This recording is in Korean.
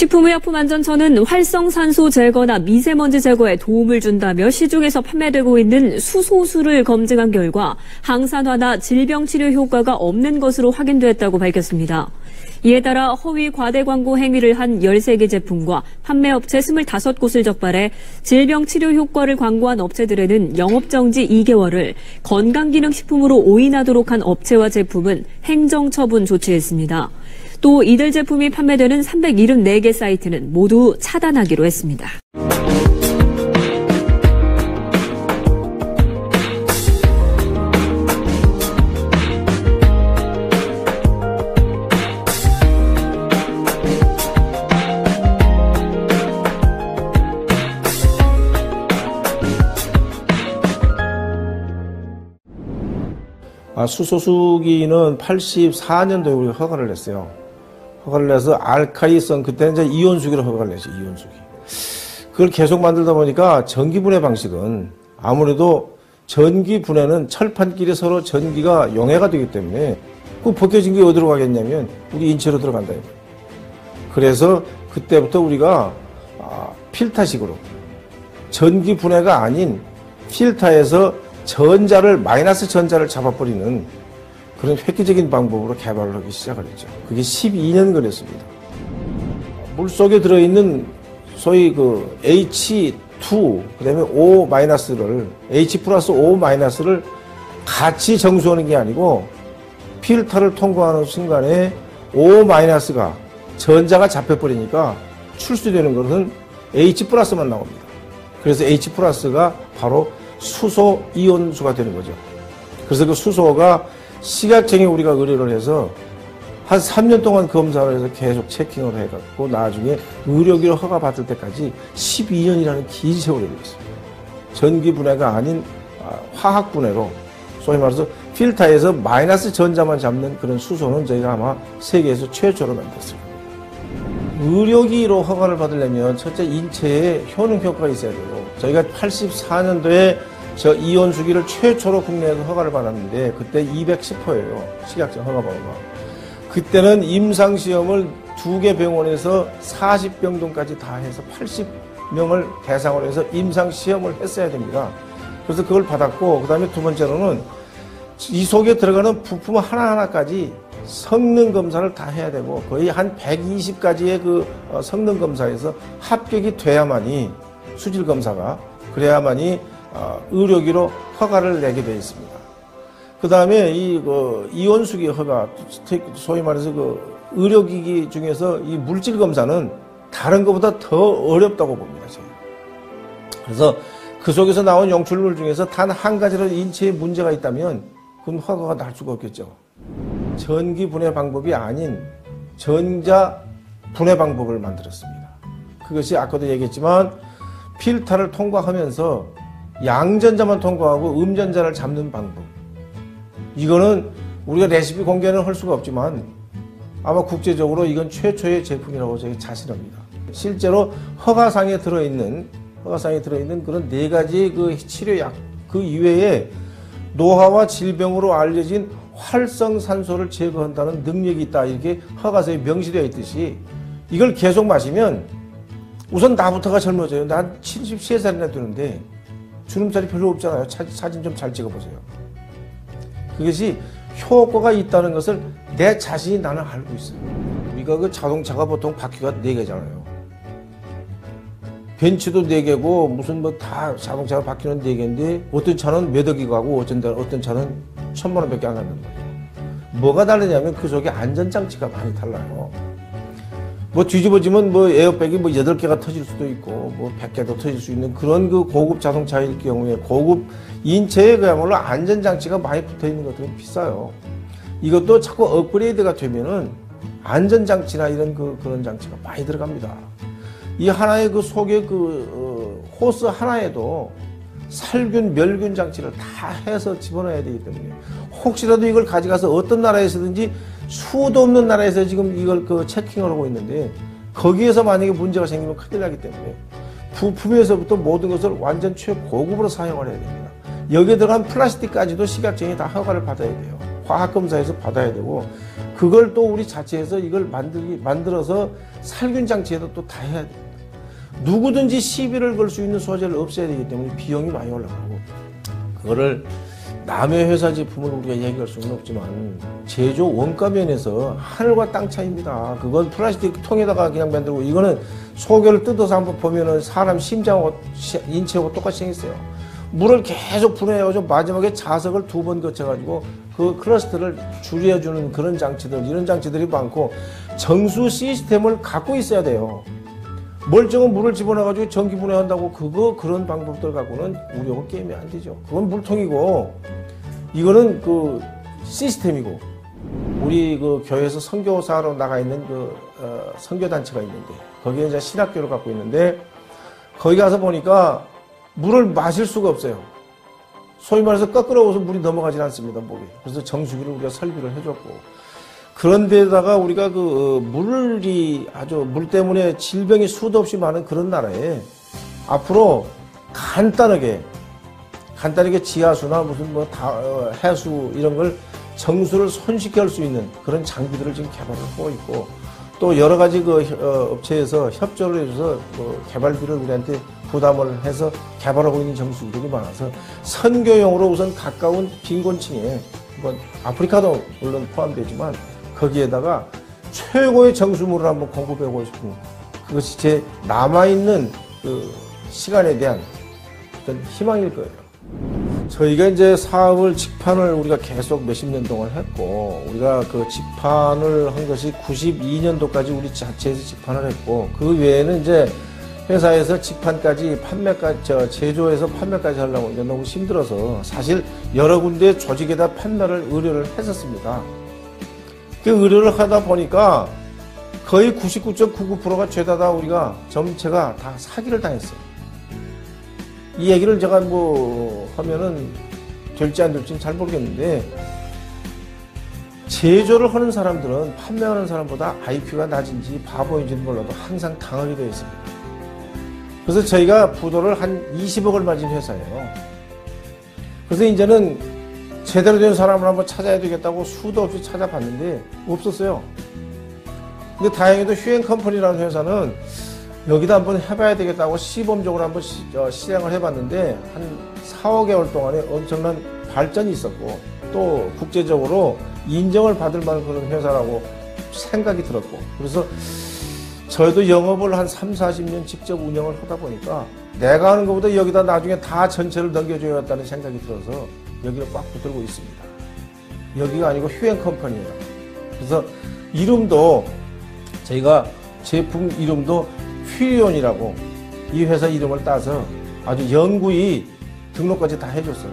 식품의약품안전처는 활성산소 제거나 미세먼지 제거에 도움을 준다며 시중에서 판매되고 있는 수소수를 검증한 결과 항산화나 질병 치료 효과가 없는 것으로 확인됐다고 밝혔습니다. 이에 따라 허위 과대 광고 행위를 한 13개 제품과 판매업체 25곳을 적발해 질병 치료 효과를 광고한 업체들에는 영업정지 2개월을, 건강기능식품으로 오인하도록 한 업체와 제품은 행정처분 조치했습니다. 또 이들 제품이 판매되는 374개 사이트는 모두 차단하기로 했습니다. 수소수기는 84년도에 우리가 허가를 냈어요. 허가를 내서 알카리성, 그때는 이제 이온수기로 허가를 냈죠, 이온수기. 그걸 계속 만들다 보니까 전기분해 방식은 아무래도 전기분해는 철판끼리 서로 전기가 용해가 되기 때문에 그 벗겨진 게 어디로 가겠냐면 우리 인체로 들어간다. 그래서 그때부터 우리가 필터식으로 전기분해가 아닌 필터에서 마이너스 전자를 잡아버리는 그런 획기적인 방법으로 개발을 하기 시작을 했죠. 그게 12년 걸렸습니다. 물속에 들어있는 소위 그 H2, 그 다음에 O-를, H 플러스 O-를 같이 정수하는 게 아니고 필터를 통과하는 순간에 O-가 전자가 잡혀버리니까 출수되는 것은 H 플러스만 나옵니다. 그래서 H 플러스가 바로 수소 이온수가 되는 거죠. 그래서 그 수소가 식약청에 우리가 의뢰를 해서 한 3년 동안 검사를 해서 계속 체킹을 해갖고 나중에 의료기로 허가받을 때까지 12년이라는 긴 세월이 걸렸어요. 전기분해가 아닌 화학분해로 소위 말해서 필터에서 마이너스 전자만 잡는 그런 수소는 저희가 아마 세계에서 최초로 만들었을 겁니다. 의료기로 허가를 받으려면 첫째 인체에 효능 효과가 있어야 되고, 저희가 84년도에 저 이온수기를 최초로 국내에서 허가를 받았는데 그때 210호예요. 식약청 허가번호가. 그때는 임상시험을 2개 병원에서 40병동까지 다 해서 80명을 대상으로 해서 임상시험을 했어야 됩니다. 그래서 그걸 받았고, 그 다음에 두 번째로는 이 속에 들어가는 부품 하나하나까지 성능 검사를 다 해야 되고, 거의 한 120가지의 그 성능 검사에서 합격이 돼야만이, 수질 검사가 그래야만이 의료기로 허가를 내게 되어 있습니다. 그 다음에 이온수기 허가, 소위 말해서 그 의료기기 중에서 이 물질 검사는 다른 것보다 더 어렵다고 봅니다, 저는. 그래서 그 속에서 나온 용출물 중에서 단 한 가지라도 인체에 문제가 있다면 그건 허가가 날 수가 없겠죠. 전기 분해 방법이 아닌 전자 분해 방법을 만들었습니다. 그것이 아까도 얘기했지만 필터를 통과하면서 양전자만 통과하고 음전자를 잡는 방법. 이거는 우리가 레시피 공개는 할 수가 없지만 아마 국제적으로 이건 최초의 제품이라고 저희 자신합니다. 실제로 허가상에 들어있는 그런 4가지 그 치료약 그 이외에 노화와 질병으로 알려진 활성산소를 제거한다는 능력이 있다, 이렇게 허가서에 명시되어 있듯이 이걸 계속 마시면 우선 나부터가 젊어져요. 난 73살이나 되는데 주름살이 별로 없잖아요. 사진 좀 잘 찍어보세요. 그것이 효과가 있다는 것을 내 자신이 나는 알고 있어요. 우리가 그 자동차가 보통 바퀴가 4개잖아요. 벤츠도 4개고 무슨 뭐 다 자동차가 바퀴는 4개인데 어떤 차는 몇 억이 가고 어떤 차는 1000만 원밖에 안 간단 말이에요. 뭐가 다르냐면 그 속에 안전장치가 많이 달라요. 뭐 뒤집어지면 뭐 에어백이 뭐 8개가 터질 수도 있고 뭐 100개도 터질 수 있는 그런 그 고급 자동차일 경우에 고급 인체에 그야말로 안전장치가 많이 붙어 있는 것들은 비싸요. 이것도 자꾸 업그레이드가 되면은 안전장치나 이런 그런 장치가 많이 들어갑니다. 이 하나의 그 속에 호스 하나에도 살균, 멸균 장치를 다 해서 집어넣어야 되기 때문에 혹시라도 이걸 가져가서 어떤 나라에서든지 수도 없는 나라에서 지금 이걸 체킹을 하고 있는데 거기에서 만약에 문제가 생기면 큰일 나기 때문에 부품에서부터 모든 것을 완전 최고급으로 사용을 해야 됩니다. 여기에 들어간 플라스틱까지도 식약청이 다 허가를 받아야 돼요. 화학검사에서 받아야 되고, 그걸 또 우리 자체에서 이걸 만들어서 살균 장치에도 또 다 해야 됩니다. 누구든지 시비를 걸 수 있는 소재를 없애야 되기 때문에 비용이 많이 올라가고, 그거를 남의 회사 제품을 우리가 얘기할 수는 없지만 제조 원가 면에서 하늘과 땅 차이입니다. 그건 플라스틱 통에다가 그냥 만들고, 이거는 소결을 뜯어서 한번 보면은 사람 심장하고 인체하고 똑같이 생겼어요. 물을 계속 분해해가지고 마지막에 자석을 2번 거쳐가지고 그 크러스트를 줄여주는 그런 장치들, 이런 장치들이 많고, 정수 시스템을 갖고 있어야 돼요. 멀쩡한 물을 집어넣어가지고 전기 분해한다고 그런 방법들 갖고는 우리하고 게임이 안 되죠. 그건 물통이고, 이거는 그 시스템이고, 우리 그 교회에서 선교사로 나가 있는 선교단체가 있는데, 거기에 이제 신학교를 갖고 있는데, 거기 가서 보니까 물을 마실 수가 없어요. 소위 말해서 거꾸로워서 물이 넘어가질 않습니다, 목에. 그래서 정수기를 우리가 설비를 해줬고, 그런데다가 우리가 물 때문에 질병이 수도 없이 많은 그런 나라에 앞으로 간단하게 지하수나 무슨 해수 이런 걸 정수를 손쉽게 할 수 있는 그런 장비들을 지금 개발을 하고 있고, 또 여러 가지 업체에서 협조를 해줘서 개발비를 우리한테 부담을 해서 개발하고 있는 정수기들이 많아서, 선교용으로 우선 가까운 빈곤층에, 아프리카도 물론 포함되지만 거기에다가 최고의 정수물을 한번 공급해보고 싶은, 그것이 제 남아있는 그 시간에 대한 어떤 희망일 거예요. 저희가 이제 사업을 직판을 우리가 계속 몇십 년 동안 했고, 우리가 그 직판을 한 것이 92년도까지 우리 자체에서 직판을 했고, 그 외에는 이제 회사에서 직판까지 제조해서 판매까지 하려고 이제 너무 힘들어서 사실 여러 군데 조직에다 의뢰를 했었습니다. 그 의뢰를 하다 보니까 거의 99.99%가 죄다 우리가 전체가 다 사기를 당했어요. 이 얘기를 제가 하면은 될지 안 될지는 잘 모르겠는데, 제조를 하는 사람들은 판매하는 사람보다 IQ가 낮은지 바보인지는 몰라도 항상 당하게 되어 있습니다. 그래서 저희가 부도를 한 20억을 맞은 회사예요. 그래서 이제는 제대로 된 사람을 한번 찾아야 되겠다고 수도 없이 찾아봤는데 없었어요. 근데 다행히도 휴앤컴퍼니라는 회사는 여기다 한번 해봐야 되겠다고 시범적으로 한번 시행을 해봤는데, 한 4~5개월 동안에 엄청난 발전이 있었고, 또 국제적으로 인정을 받을 만한 그런 회사라고 생각이 들었고, 그래서 저희도 영업을 한 30~40년 직접 운영을 하다 보니까 내가 하는 것보다 여기다 나중에 다 전체를 넘겨줘야겠다는 생각이 들어서 여기를 꽉 붙들고 있습니다. 여기가 아니고 휴앤컴퍼니예요. 그래서 이름도 저희가 제품 이름도 퓨리온이라고 이 회사 이름을 따서 아주 영구히 등록까지 다 해줬어요.